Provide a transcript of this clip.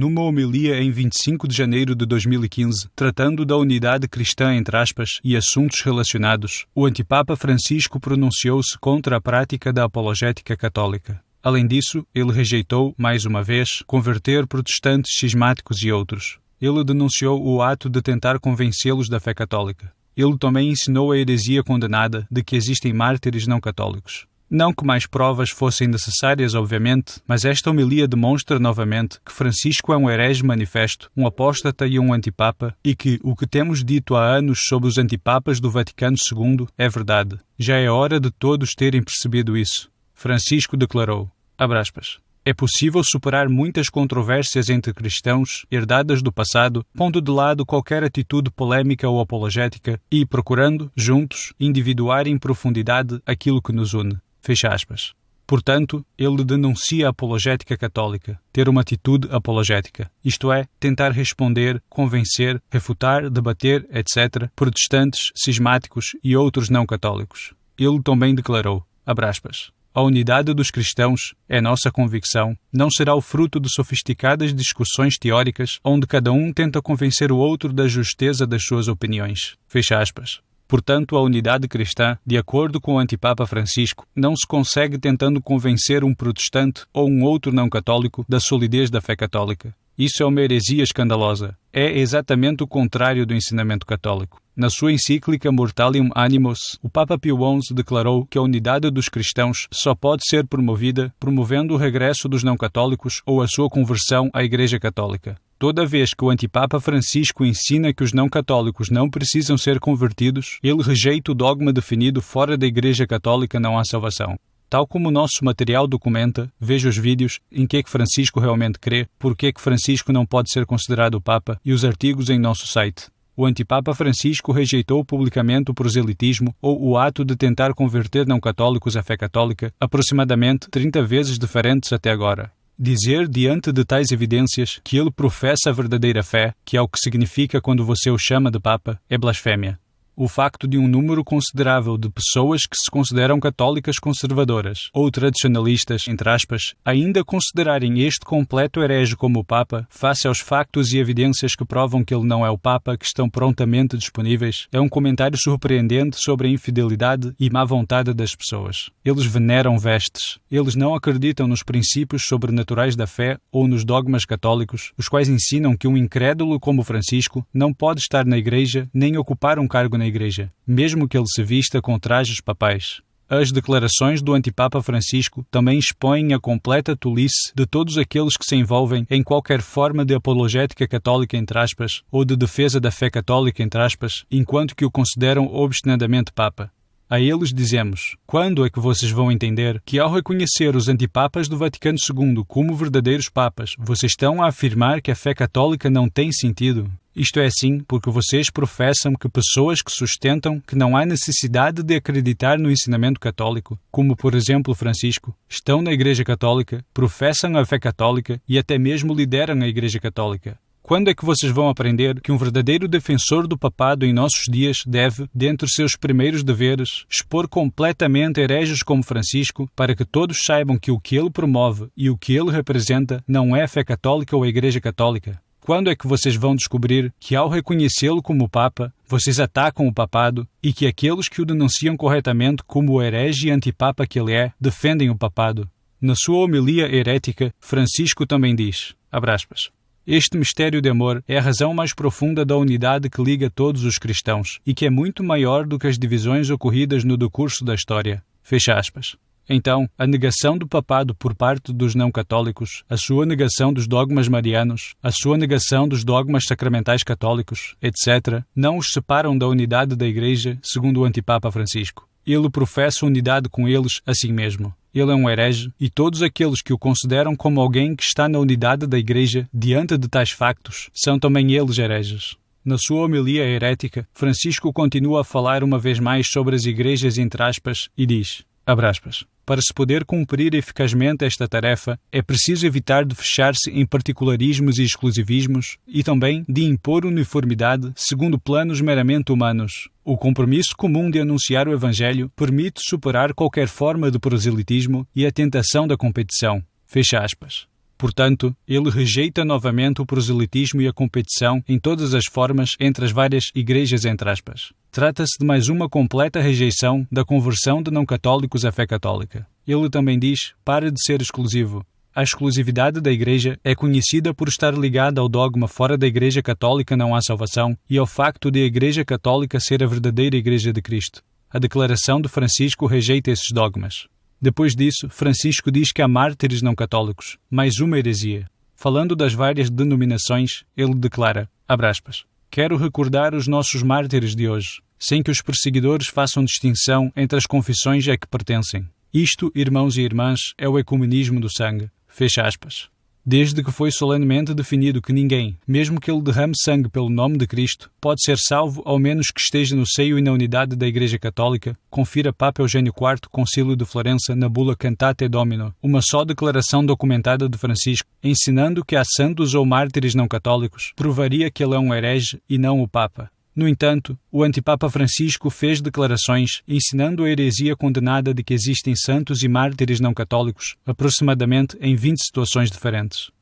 Numa homilia em 25 de janeiro de 2015, tratando da unidade cristã entre aspas e assuntos relacionados, o antipapa Francisco pronunciou-se contra a prática da apologética católica. Além disso, ele rejeitou, mais uma vez, converter protestantes cismáticos e outros. Ele denunciou o ato de tentar convencê-los da fé católica. Ele também ensinou a heresia condenada de que existem mártires não católicos. Não que mais provas fossem necessárias, obviamente, mas esta homilia demonstra novamente que Francisco é um herege manifesto, um apóstata e um antipapa, e que o que temos dito há anos sobre os antipapas do Vaticano II é verdade. Já é hora de todos terem percebido isso. Francisco declarou, abre aspas, é possível superar muitas controvérsias entre cristãos, herdadas do passado, pondo de lado qualquer atitude polêmica ou apologética e procurando, juntos, individuar em profundidade aquilo que nos une. Fecha aspas. Portanto, ele denuncia a apologética católica, ter uma atitude apologética, isto é, tentar responder, convencer, refutar, debater, etc., protestantes, cismáticos e outros não católicos. Ele também declarou, abre aspas, a unidade dos cristãos, é nossa convicção, não será o fruto de sofisticadas discussões teóricas onde cada um tenta convencer o outro da justeza das suas opiniões. Fecha aspas. Portanto, a unidade cristã, de acordo com o antipapa Francisco, não se consegue tentando convencer um protestante ou um outro não católico da solidez da fé católica. Isso é uma heresia escandalosa. É exatamente o contrário do ensinamento católico. Na sua encíclica Mortalium Animos, o Papa Pio XI declarou que a unidade dos cristãos só pode ser promovida promovendo o regresso dos não católicos ou a sua conversão à Igreja Católica. Toda vez que o antipapa Francisco ensina que os não católicos não precisam ser convertidos, ele rejeita o dogma definido fora da Igreja Católica não há salvação. Tal como o nosso material documenta, veja os vídeos em que Francisco realmente crê, por que Francisco não pode ser considerado Papa e os artigos em nosso site. O antipapa Francisco rejeitou publicamente o proselitismo ou o ato de tentar converter não católicos à fé católica, aproximadamente 30 vezes diferentes até agora. Dizer, diante de tais evidências, que ele professa a verdadeira fé, que é o que significa quando você o chama de Papa, é blasfémia. O facto de um número considerável de pessoas que se consideram católicas conservadoras ou tradicionalistas, entre aspas, ainda considerarem este completo herege como o Papa, face aos factos e evidências que provam que ele não é o Papa que estão prontamente disponíveis, é um comentário surpreendente sobre a infidelidade e má vontade das pessoas. Eles veneram vestes. Eles não acreditam nos princípios sobrenaturais da fé ou nos dogmas católicos, os quais ensinam que um incrédulo como Francisco não pode estar na Igreja nem ocupar um cargo na Igreja, mesmo que ele se vista com trajes papais. As declarações do antipapa Francisco também expõem a completa tolice de todos aqueles que se envolvem em qualquer forma de apologética católica, entre aspas, ou de defesa da fé católica, entre aspas, enquanto que o consideram obstinadamente Papa. A eles dizemos, quando é que vocês vão entender que ao reconhecer os antipapas do Vaticano II como verdadeiros papas, vocês estão a afirmar que a fé católica não tem sentido? Isto é assim porque vocês professam que pessoas que sustentam que não há necessidade de acreditar no ensinamento católico, como por exemplo Francisco, estão na Igreja Católica, professam a fé católica e até mesmo lideram a Igreja Católica. Quando é que vocês vão aprender que um verdadeiro defensor do papado em nossos dias deve, dentre seus primeiros deveres, expor completamente hereges como Francisco para que todos saibam que o que ele promove e o que ele representa não é a fé católica ou a Igreja Católica? Quando é que vocês vão descobrir que, ao reconhecê-lo como Papa, vocês atacam o papado e que aqueles que o denunciam corretamente como o herege e antipapa que ele é, defendem o papado? Na sua homilia herética, Francisco também diz, abre aspas, este mistério de amor é a razão mais profunda da unidade que liga todos os cristãos e que é muito maior do que as divisões ocorridas no decurso da história. Fecha aspas. Então, a negação do papado por parte dos não-católicos, a sua negação dos dogmas marianos, a sua negação dos dogmas sacramentais católicos, etc., não os separam da unidade da Igreja, segundo o antipapa Francisco. Ele professa unidade com eles assim mesmo. Ele é um herege e todos aqueles que o consideram como alguém que está na unidade da Igreja diante de tais factos são também eles hereges. Na sua homilia herética, Francisco continua a falar uma vez mais sobre as igrejas entre aspas e diz, abre aspas, para se poder cumprir eficazmente esta tarefa, é preciso evitar de fechar-se em particularismos e exclusivismos e também de impor uniformidade segundo planos meramente humanos. O compromisso comum de anunciar o Evangelho permite superar qualquer forma de proselitismo e a tentação da competição. Fecha aspas. Portanto, ele rejeita novamente o proselitismo e a competição em todas as formas entre as várias igrejas entre aspas. Trata-se de mais uma completa rejeição da conversão de não-católicos à fé católica. Ele também diz, para de ser exclusivo. A exclusividade da Igreja é conhecida por estar ligada ao dogma fora da Igreja Católica não há salvação e ao facto de a Igreja Católica ser a verdadeira Igreja de Cristo. A declaração de Francisco rejeita esses dogmas. Depois disso, Francisco diz que há mártires não católicos, mais uma heresia. Falando das várias denominações, ele declara, abre aspas, quero recordar os nossos mártires de hoje, sem que os perseguidores façam distinção entre as confissões a que pertencem. Isto, irmãos e irmãs, é o ecumenismo do sangue. Fecha aspas. Desde que foi solenemente definido que ninguém, mesmo que ele derrame sangue pelo nome de Cristo, pode ser salvo ao menos que esteja no seio e na unidade da Igreja Católica, confira Papa Eugênio IV, Concílio de Florença, na bula Cantate Domino, uma só declaração documentada de Francisco, ensinando que há santos ou mártires não católicos, provaria que ele é um herege e não o Papa. No entanto, o antipapa Francisco fez declarações ensinando a heresia condenada de que existem santos e mártires não católicos, aproximadamente em 20 situações diferentes.